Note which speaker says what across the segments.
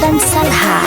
Speaker 1: चंदन सलहा।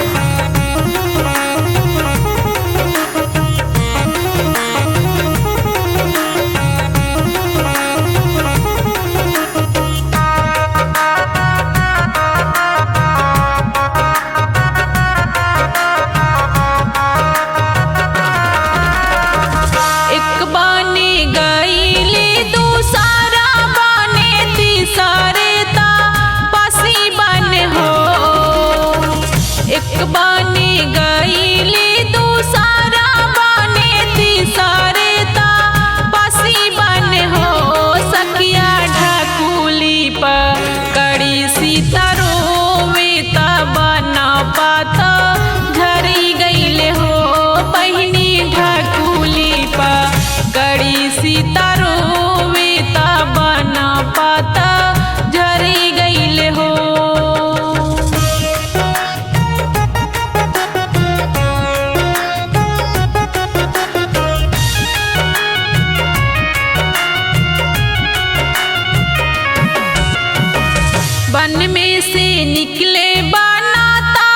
Speaker 2: वन में से निकले बनाता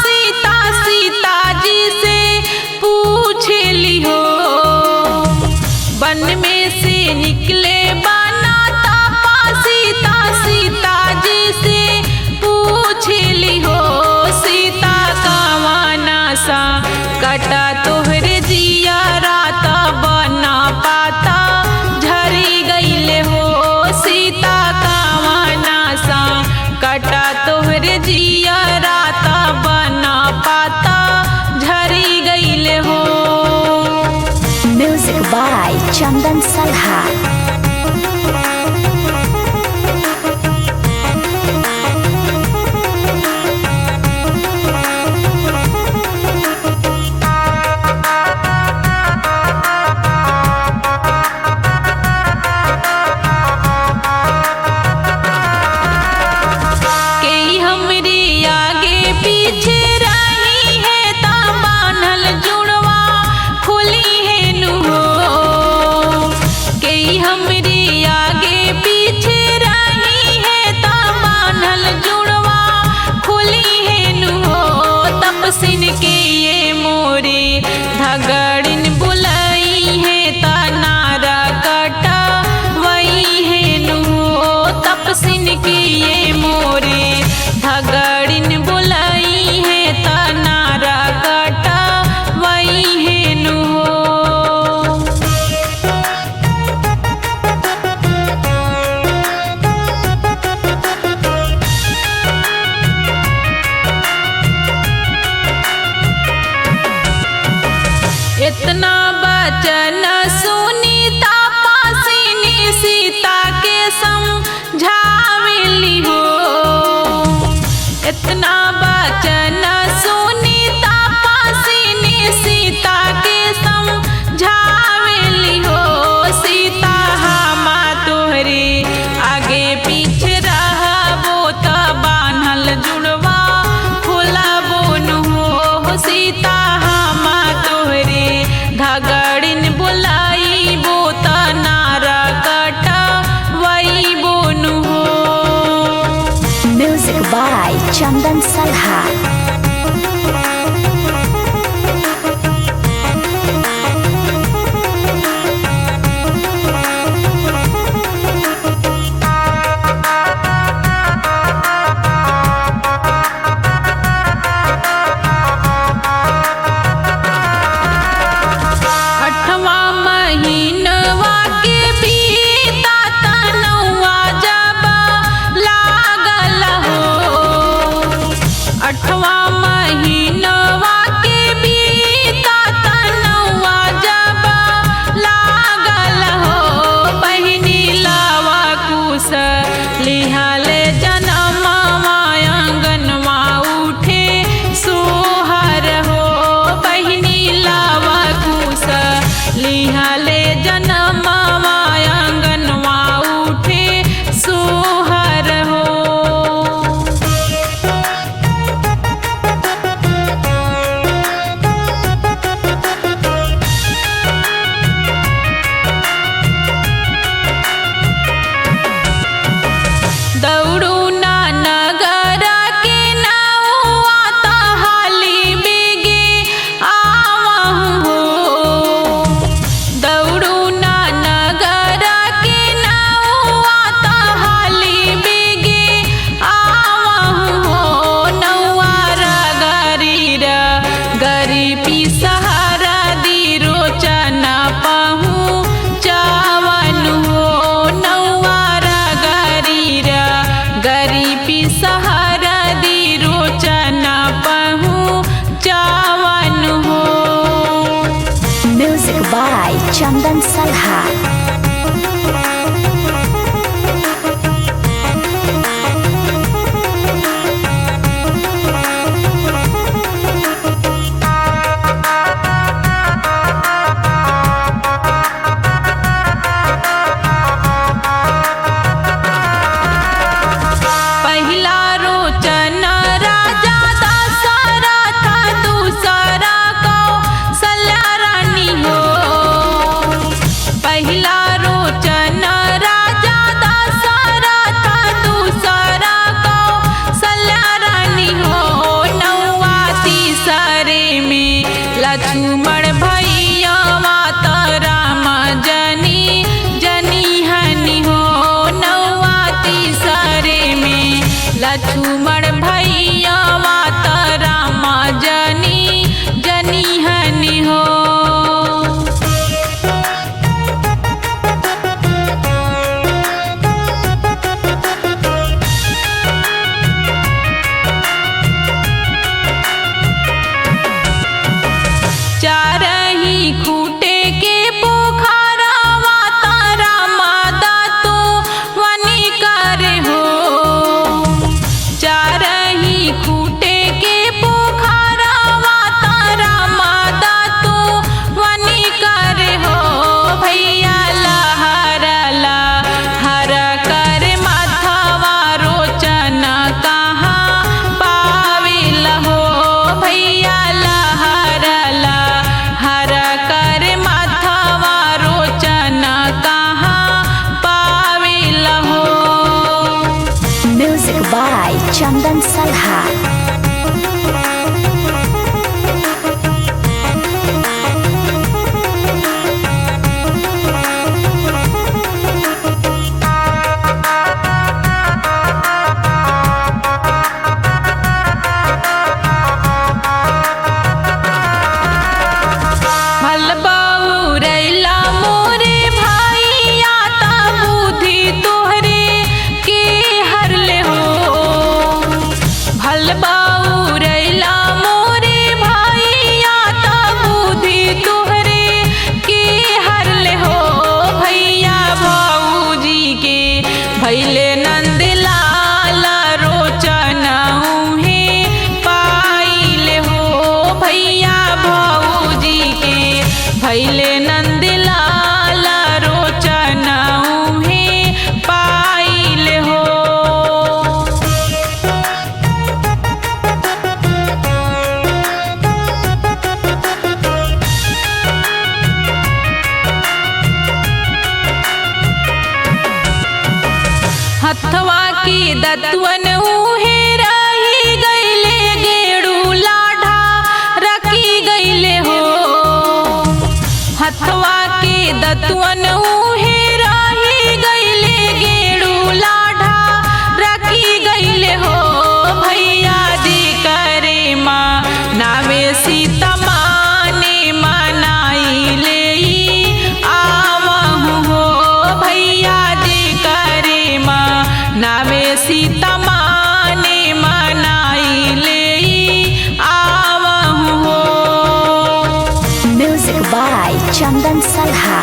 Speaker 2: सीता सीता जी से पूछ ली हो। वन में से निकले बनाता सीता सीता जी से पूछ ली हो। सीता का वाना सा कटा तोहरे जिया रात बना पाता झरी गईले हो। सीता का वाना सा कटा तोहरे जिया रात बना पाता झरी गईले हो।
Speaker 1: म्यूजिक बाय चंदन सलहा।
Speaker 2: धगड़िन बुलाई है तनारा कटा वही है नु। तपसिन की ये मोरे धगड़िन बुलाई है तनारा कटा वही है नु। इतना वचन सुनी तापसिनी सीता के समझावेली हो। इतना वचन सुनी तापसिनी सीता के समझावेली हो। सीता हमा तोहरे आगे पीछे रहबो त बान्हल जुड़वा खुलाबो न हो। सीता हमा तोहरे धगड़िन बुलाई बो तनारा कटा वही बोनु हो।
Speaker 1: म्यूजिक बाय चंदन सलहा।
Speaker 2: अठवा
Speaker 1: चंदन सलहा।
Speaker 2: भैले नंद लाल रोचन उहे पाइले हो भैया भौजी के भैले नंद लाल रोचन उहे पाइले हो। हथवा की दतवन उहे रही गईले गेड़ू लाढ़ा रखी गईले हो। हथवा के दतवन उहे रही गईले गेड़ू लाढ़ा रखी गईले हो। भैया जी करे माँ नावे सीता माने मनाइले आवहु हो। भैया जी करे माँ नावे सीता माने मनाइले आवहु हो।
Speaker 1: म्यूजिक बाय चंदन सलहा।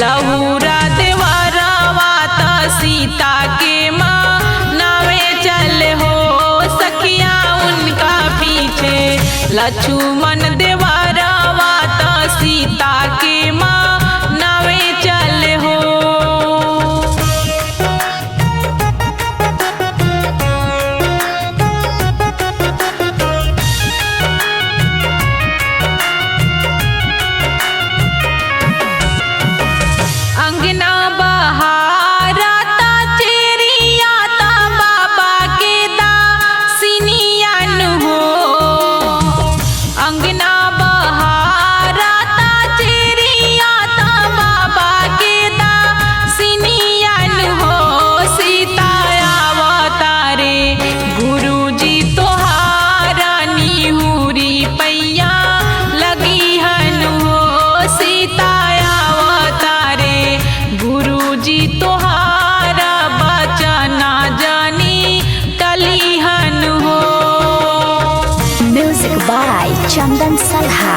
Speaker 1: लहुरा देवरवा त सीता के माँ नावे चले हो। सखिया उनका पीछे लक्ष्मण देवरवा त सीता के माँ नावे चले हो। अंगना बहारा ता चेरिया ता बाबा के दा सिनियन हो। अंगना बहारा ता चेरिया ता बाबा के दा सिनियन हो। सीता अवतारे गुरुजी तोहारा निहुरी पैया लगी हन हो। सीता अवतारे गुरुजी तोहारा बचना जानी टलिहन हो। म्यूजिक बाय चंदन सलहा।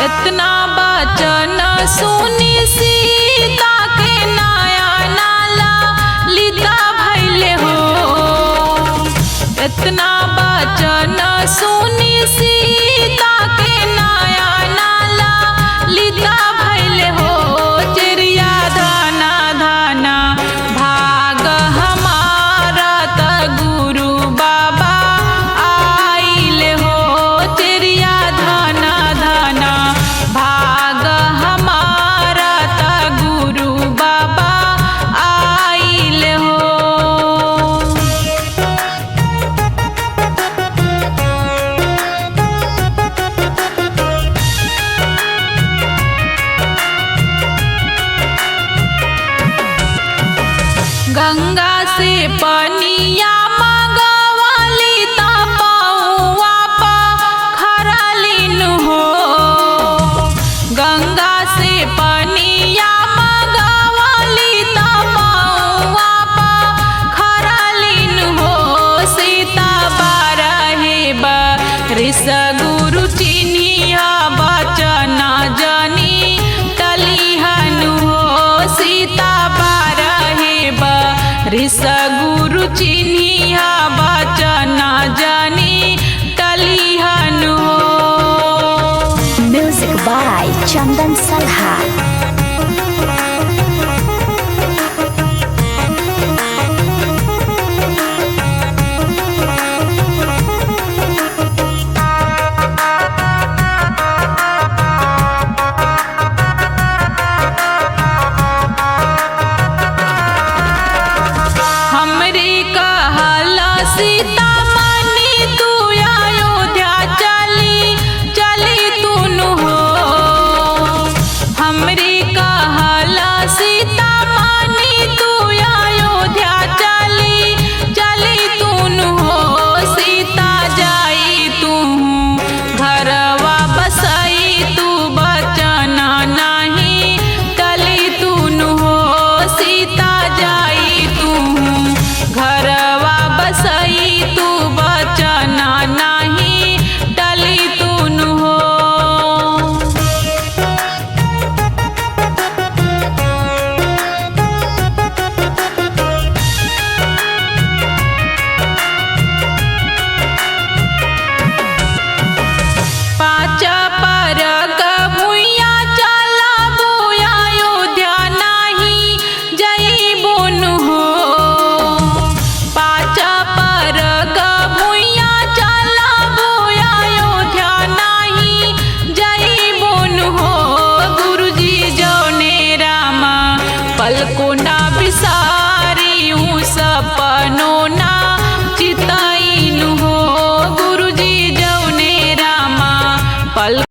Speaker 1: इतना बचन सुनी सीता के नया नाला लिदा भैले हो। इतना बचन सुनी सीता के नया नाला लिदा भैले हो। चिड़िया धाना धाना भाग हमारा त गुरु बाबा आइले हो। चिड़िया धाना धाना भाग हमारा त गुरु बाबा आइले हो। गंगा से पनिया मंगवाल
Speaker 2: ऋष गुरु चिन्हिया बचन जानी टलिहन हो।
Speaker 3: Music by Chandan Salha.
Speaker 2: हमरे कहला सीता